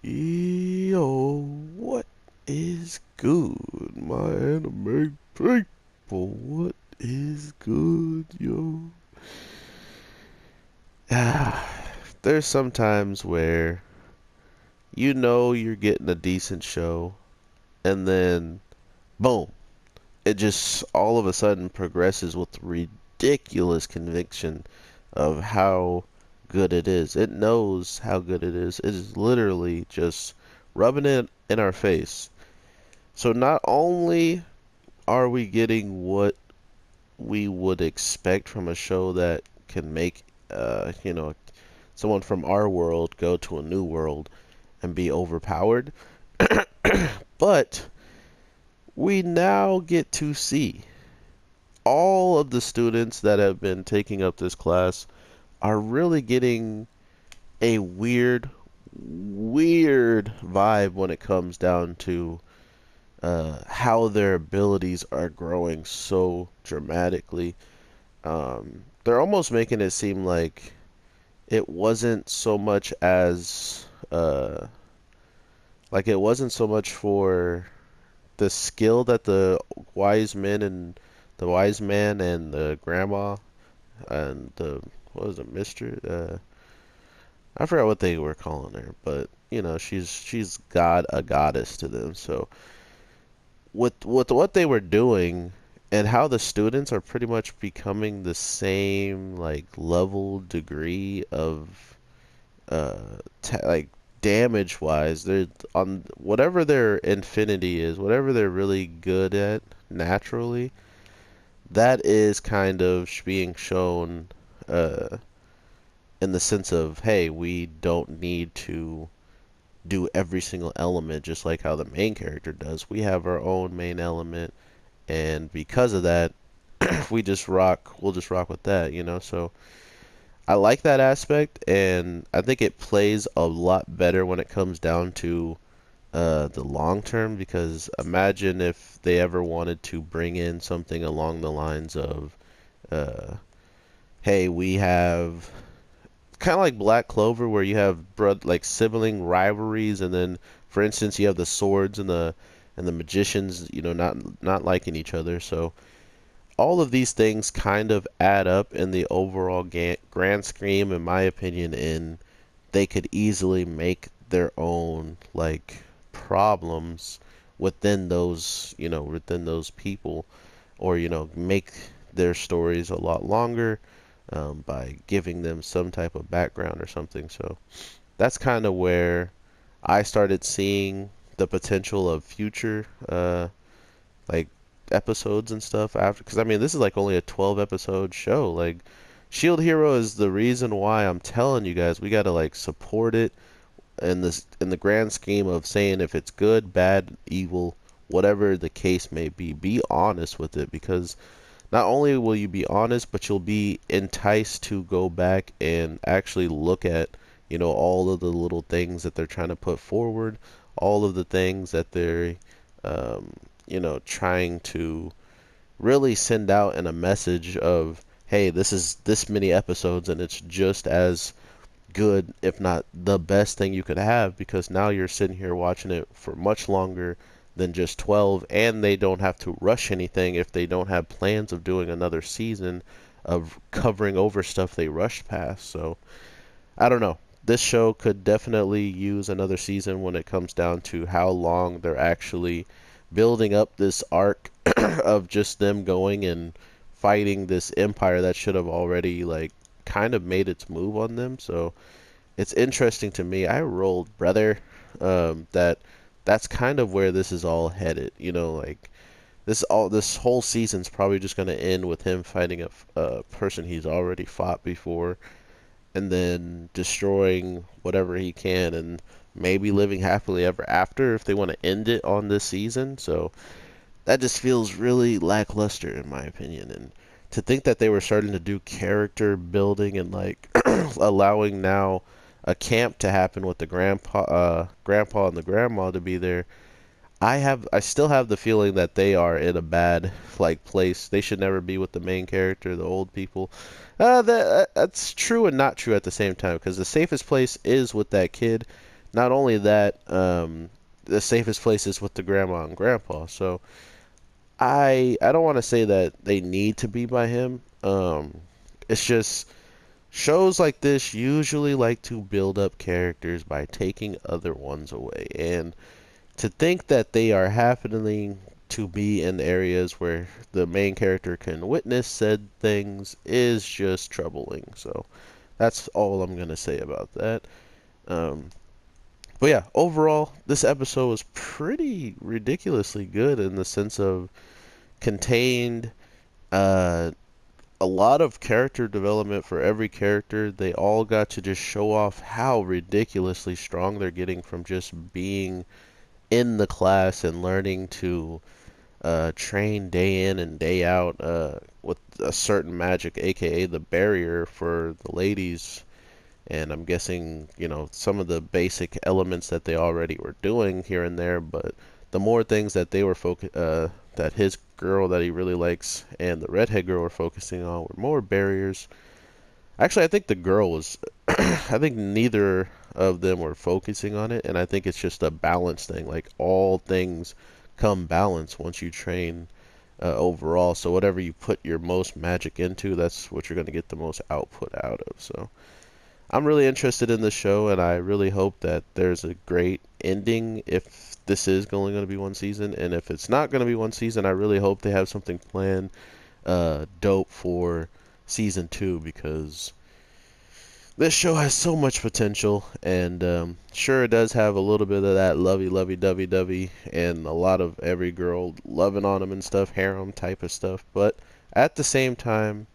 Yo, what is good, my anime people? What is good, yo? There's some times where you know you're getting a decent show, and then boom, it just all of a sudden progresses with ridiculous conviction of how good it is. It knows how good it is. It is literally just rubbing it in our face. So not only are we getting what we would expect from a show that can make, someone from our world go to a new world and be overpowered, but we now get to see all of the students that have been taking up this class are really getting a weird vibe when it comes down to how their abilities are growing so dramatically. They're almost making it seem like it wasn't so much as like it wasn't so much for the skill that the wise man and the grandma and the what was it, Mister? I forgot what they were calling her, but she's a goddess to them. So with what they were doing and how the students are pretty much becoming the same like level degree of like damage wise, they're on whatever their infinity is, whatever they're really good at naturally, that is kind of being shown uh in the sense of, hey, we don't need to do every single element just like how the main character does. We have our own main element, and because of that, we'll just rock with that. So I like that aspect, and I think it plays a lot better when it comes down to the long term, because imagine if they ever wanted to bring in something along the lines of, uh, hey, we have kind of like Black Clover, where you have like sibling rivalries, and then, for instance, you have the swords and the magicians, not liking each other. So all of these things kind of add up in the overall grand scheme, in my opinion, and they could easily make their own like problems within those people, or make their stories a lot longer by giving them some type of background or something. So that's kind of where I started seeing the potential of future like episodes and stuff after, because I mean this is like only a 12 episode show. Like, Shield Hero is the reason why I'm telling you guys we gotta like support it in the grand scheme of saying if it's good, bad, evil, whatever the case may be honest with it, because not only will you be honest, but you'll be enticed to go back and actually look at, all of the little things that they're trying to put forward, all of the things that they're, um, trying to really send out in a message of, hey, this is this many episodes and it's just as good, if not the best thing you could have, because now you're sitting here watching it for much longer than just 12, and they don't have to rush anything if they don't have plans of doing another season of covering over stuff they rushed past. So I don't know. This show could definitely use another season when it comes down to how long they're actually building up this arc of just them going and fighting this empire that should have already like kind of made its move on them. So it's interesting to me. I rolled, brother, that's kind of where this is all headed. Like this whole season's probably just going to end with him fighting a person he's already fought before, and then destroying whatever he can, and maybe living happily ever after if they want to end it on this season. So that just feels really lackluster in my opinion. And to think that they were starting to do character building and like allowing now a camp to happen with the grandpa and the grandma to be there, I still have the feeling that they are in a bad like place. They should never be with the main character, the old people. That's true and not true at the same time, because the safest place is with that kid. not only that, the safest place is with the grandma and grandpa. So I don't want to say that they need to be by him. It's just shows like this usually like to build up characters by taking other ones away, and to think that they are happening to be in areas where the main character can witness said things is just troubling. So that's all I'm gonna say about that. Um, but yeah, overall, this episode was pretty ridiculously good in the sense of contained uh, a lot of character development for every character. They all got to just show off how ridiculously strong they're getting from just being in the class and learning to train day in and day out with a certain magic, aka the barrier for the ladies. And I'm guessing, some of the basic elements that they already were doing here and there, but the more things that they were that his girl that he really likes and the redhead girl were focusing on were more barriers. Actually, I think the girl was, I think neither of them were focusing on it, and I think it's just a balance thing. Like all things come balance once you train overall. So whatever you put your most magic into, that's what you're going to get the most output out of. So I'm really interested in the show, and I really hope that there's a great ending if this is only going to be one season. And if it's not going to be one season, I really hope they have something planned dope for season two, because this show has so much potential. And sure, it does have a little bit of that lovey-dovey and a lot of every girl loving on him and stuff, harem type of stuff. But at the same time,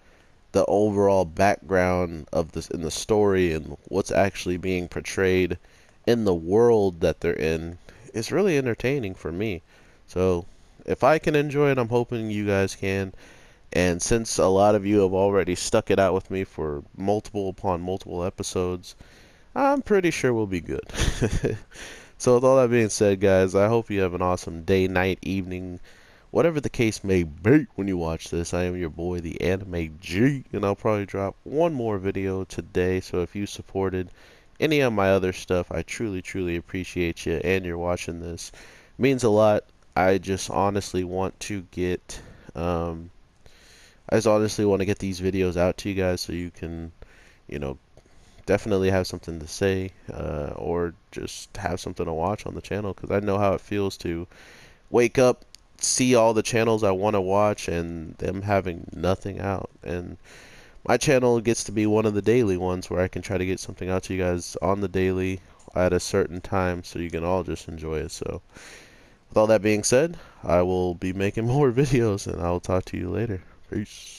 the overall background of this in the story and what's actually being portrayed in the world that they're in is really entertaining for me. So if I can enjoy it, I'm hoping you guys can. And since a lot of you have already stuck it out with me for multiple upon multiple episodes, I'm pretty sure we'll be good. So with all that being said, guys, I hope you have an awesome day, night, evening, whatever the case may be when you watch this. I am your boy, the Anime G, and I'll probably drop one more video today. So if you supported any of my other stuff, I truly, truly appreciate you, and you're watching this. It means a lot. I just honestly want to get, I just honestly want to get these videos out to you guys so you can, you know, definitely have something to say, or just have something to watch on the channel, because I know how it feels to wake up, see all the channels I want to watch, and them having nothing out. And my channel gets to be one of the daily ones where I can try to get something out to you guys on the daily at a certain time so you can all just enjoy it. So with all that being said, I will be making more videos, and I'll talk to you later. Peace.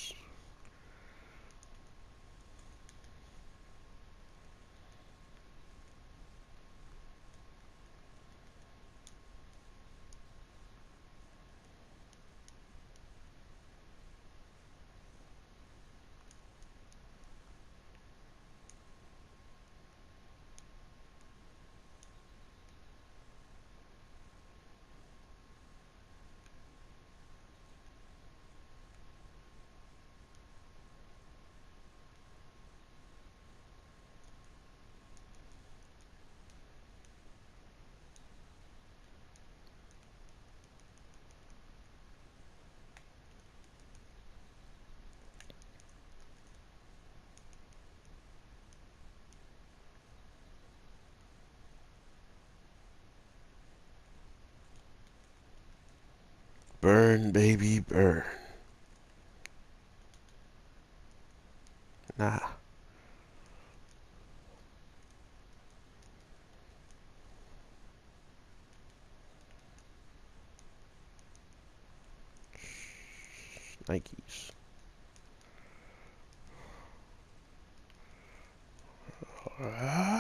Burn, baby, burn. Nah. Nikes. Alright.